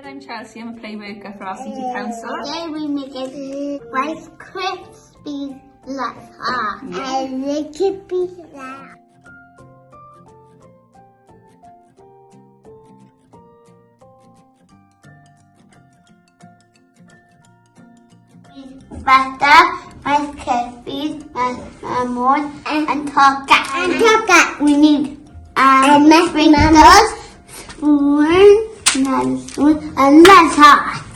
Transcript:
I'm Chelsea. I'm a play worker for our City Council. Today we make it Rice Krispies Lollipop. And the Krispies Lollipop. Butter, Rice Krispies, lemon, and Top-Cat. We need sprinkles, spoon, another spoon, and let's hot.